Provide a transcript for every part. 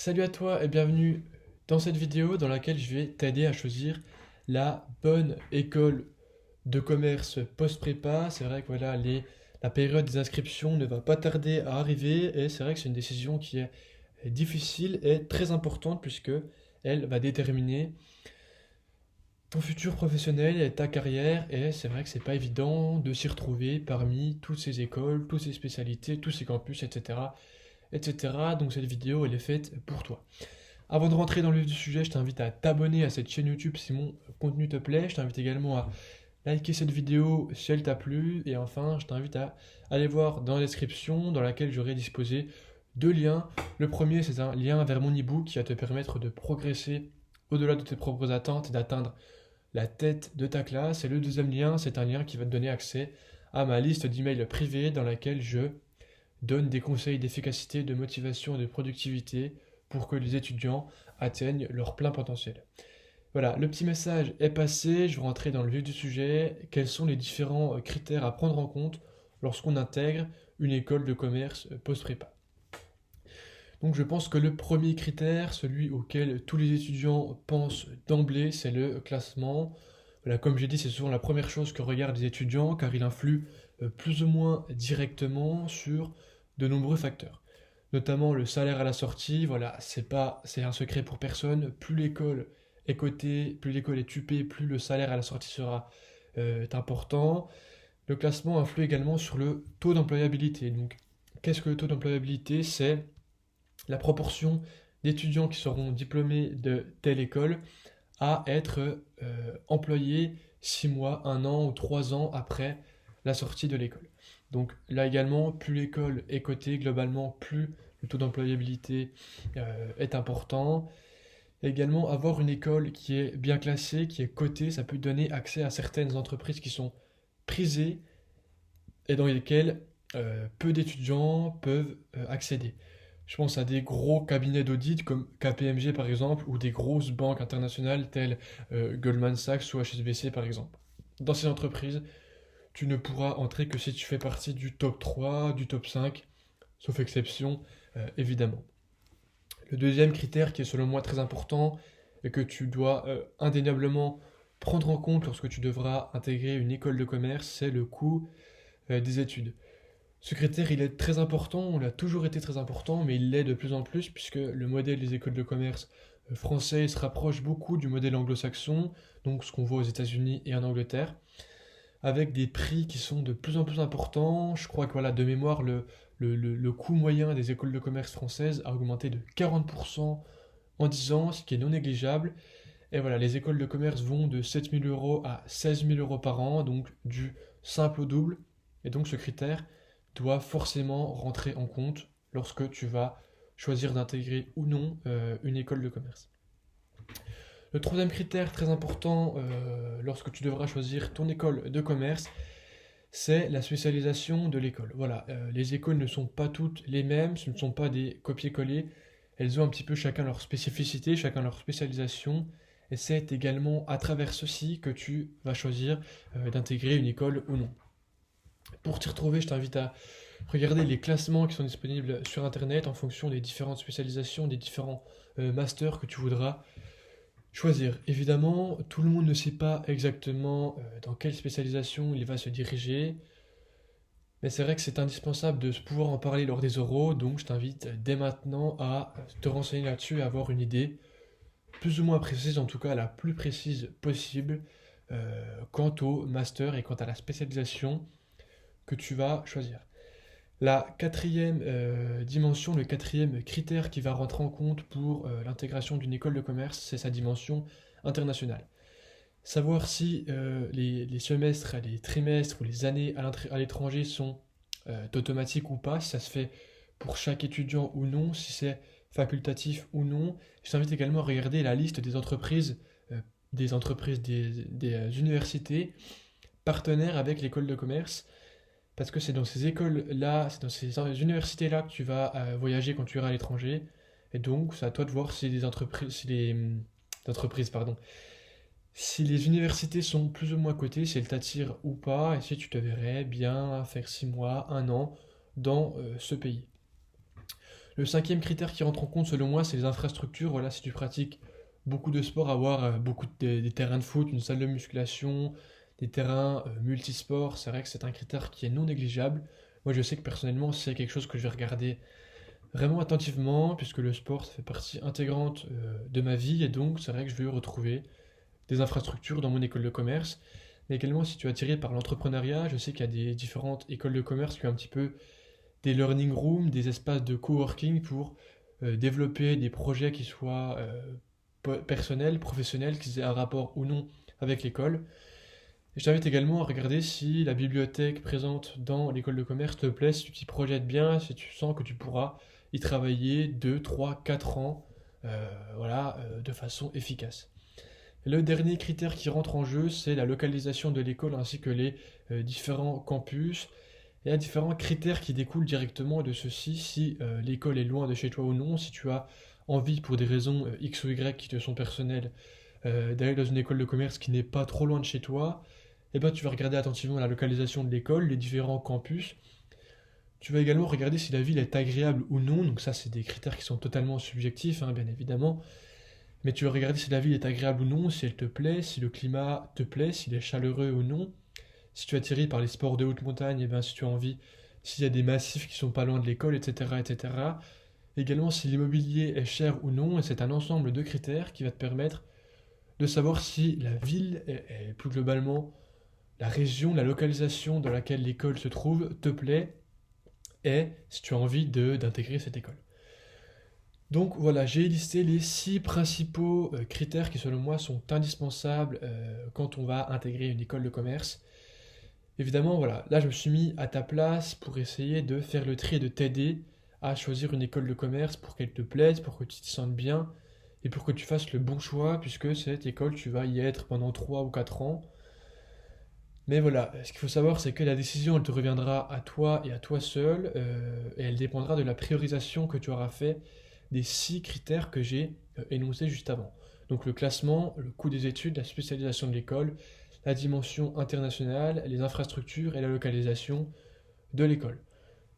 Salut à toi et bienvenue dans cette vidéo dans laquelle je vais t'aider à choisir la bonne école de commerce post-prépa. C'est vrai que voilà, la période des inscriptions ne va pas tarder à arriver et c'est vrai que c'est une décision qui est difficile et très importante puisque elle va déterminer ton futur professionnel et ta carrière et c'est vrai que c'est pas évident de s'y retrouver parmi toutes ces écoles, toutes ces spécialités, tous ces campus, etc. etc. Donc cette vidéo elle est faite pour toi. Avant de rentrer dans le vif du sujet, je t'invite à t'abonner à cette chaîne YouTube si mon contenu te plaît. Je t'invite également à liker cette vidéo si elle t'a plu. Et enfin, je t'invite à aller voir dans la description dans laquelle j'aurai disposé deux liens. Le premier, c'est un lien vers mon ebook qui va te permettre de progresser au-delà de tes propres attentes et d'atteindre la tête de ta classe. Et le deuxième lien, c'est un lien qui va te donner accès à ma liste d'emails privés dans laquelle je donne des conseils d'efficacité, de motivation et de productivité pour que les étudiants atteignent leur plein potentiel. Voilà, le petit message est passé, je vais rentrer dans le vif du sujet. Quels sont les différents critères à prendre en compte lorsqu'on intègre une école de commerce post-prépa? Donc je pense que le premier critère, celui auquel tous les étudiants pensent d'emblée, c'est le classement. Voilà, comme j'ai dit, c'est souvent la première chose que regardent les étudiants car il influe plus ou moins directement sur de nombreux facteurs. Notamment le salaire à la sortie, voilà, c'est un secret pour personne. Plus l'école est cotée, plus l'école est tupée, plus le salaire à la sortie sera important. Le classement influe également sur le taux d'employabilité. Donc, qu'est-ce que le taux d'employabilité? C'est la proportion d'étudiants qui seront diplômés de telle école à être employés 6 mois, 1 an ou 3 ans après la sortie de l'école. Donc là également, plus l'école est cotée, globalement, plus le taux d'employabilité est important. Également, avoir une école qui est bien classée, qui est cotée, ça peut donner accès à certaines entreprises qui sont prisées et dans lesquelles peu d'étudiants peuvent accéder. Je pense à des gros cabinets d'audit comme KPMG par exemple, ou des grosses banques internationales telles Goldman Sachs ou HSBC par exemple. Dans ces entreprises, tu ne pourras entrer que si tu fais partie du top 3, du top 5, sauf exception évidemment. Le deuxième critère qui est selon moi très important et que tu dois indéniablement prendre en compte lorsque tu devras intégrer une école de commerce, c'est le coût des études. Ce critère, il est très important, il a toujours été très important, mais il l'est de plus en plus puisque le modèle des écoles de commerce français se rapproche beaucoup du modèle anglo-saxon, donc ce qu'on voit aux États-Unis et en Angleterre, avec des prix qui sont de plus en plus importants. Je crois que voilà, de mémoire, le coût moyen des écoles de commerce françaises a augmenté de 40% en 10 ans, ce qui est non négligeable. Et voilà, les écoles de commerce vont de 7 000 euros à 16 000 euros par an, donc du simple au double. Et donc ce critère doit forcément rentrer en compte lorsque tu vas choisir d'intégrer ou non une école de commerce. Le troisième critère très important lorsque tu devras choisir ton école de commerce, c'est la spécialisation de l'école. Voilà, les écoles ne sont pas toutes les mêmes, ce ne sont pas des copier-coller, elles ont un petit peu chacun leur spécificité, chacun leur spécialisation, et c'est également à travers ceci que tu vas choisir d'intégrer une école ou non. Pour t'y retrouver, je t'invite à regarder les classements qui sont disponibles sur Internet en fonction des différentes spécialisations, des différents masters que tu voudras choisir. Évidemment, tout le monde ne sait pas exactement dans quelle spécialisation il va se diriger, mais c'est vrai que c'est indispensable de pouvoir en parler lors des oraux, donc je t'invite dès maintenant à te renseigner là-dessus et à avoir une idée plus ou moins précise, en tout cas la plus précise possible, quant au master et quant à la spécialisation que tu vas choisir. La quatrième dimension, le quatrième critère qui va rentrer en compte pour l'intégration d'une école de commerce, c'est sa dimension internationale. Savoir si les semestres, les trimestres ou les années à l'étranger sont automatiques ou pas, si ça se fait pour chaque étudiant ou non, si c'est facultatif ou non. Je t'invite également à regarder la liste des universités partenaires avec l'école de commerce parce que c'est dans ces écoles-là, c'est dans ces universités-là que tu vas voyager quand tu iras à l'étranger. Et donc, c'est à toi de voir si les entreprises, pardon, si les universités sont plus ou moins cotées, si elles t'attirent ou pas, et si tu te verrais bien faire 6 mois, 1 an dans ce pays. Le cinquième critère qui rentre en compte selon moi, c'est les infrastructures. Voilà, si tu pratiques beaucoup de sports, avoir des terrains de foot, une salle de musculation, des terrains multisports, c'est vrai que c'est un critère qui est non négligeable. Moi, je sais que personnellement, c'est quelque chose que je vais regarder vraiment attentivement, puisque le sport, ça fait partie intégrante de ma vie, et donc c'est vrai que je vais retrouver des infrastructures dans mon école de commerce. Mais également, si tu es attiré par l'entrepreneuriat, je sais qu'il y a des différentes écoles de commerce qui ont un petit peu des learning rooms, des espaces de coworking pour développer des projets qui soient personnels, professionnels, qu'ils aient un rapport ou non avec l'école. Et je t'invite également à regarder si la bibliothèque présente dans l'école de commerce te plaît, si tu t'y projettes bien, si tu sens que tu pourras y travailler 2, 3, 4 ans de façon efficace. Le dernier critère qui rentre en jeu, c'est la localisation de l'école ainsi que les différents campus. Il y a différents critères qui découlent directement de ceci, si l'école est loin de chez toi ou non, si tu as envie pour des raisons X ou Y qui te sont personnelles d'aller dans une école de commerce qui n'est pas trop loin de chez toi, eh ben, tu vas regarder attentivement la localisation de l'école, les différents campus. Tu vas également regarder si la ville est agréable ou non, donc ça c'est des critères qui sont totalement subjectifs, hein, bien évidemment. Mais tu vas regarder si la ville est agréable ou non, si elle te plaît, si le climat te plaît, s'il est chaleureux ou non. Si tu es attiré par les sports de haute montagne, et bien si tu as envie, s'il y a des massifs qui sont pas loin de l'école, etc., etc. Également si l'immobilier est cher ou non, et c'est un ensemble de critères qui va te permettre de savoir si la ville et plus globalement la région, la localisation dans laquelle l'école se trouve te plaît, et si tu as envie d'intégrer cette école. Donc voilà, j'ai listé les 6 principaux critères qui selon moi sont indispensables quand on va intégrer une école de commerce. Évidemment, voilà, là je me suis mis à ta place pour essayer de faire le tri et de t'aider à choisir une école de commerce pour qu'elle te plaise, pour que tu te sentes bien et pour que tu fasses le bon choix puisque cette école, tu vas y être pendant 3 ou 4 ans. Mais voilà, ce qu'il faut savoir, c'est que la décision, elle te reviendra à toi et à toi seul, et elle dépendra de la priorisation que tu auras fait des 6 critères que j'ai énoncés juste avant. Donc le classement, le coût des études, la spécialisation de l'école, la dimension internationale, les infrastructures et la localisation de l'école.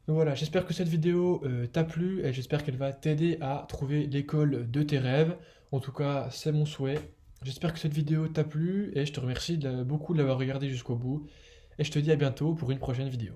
Donc voilà, j'espère que cette vidéo t'a plu et j'espère qu'elle va t'aider à trouver l'école de tes rêves. En tout cas, c'est mon souhait. J'espère que cette vidéo t'a plu et je te remercie beaucoup de l'avoir regardé jusqu'au bout. Et je te dis à bientôt pour une prochaine vidéo.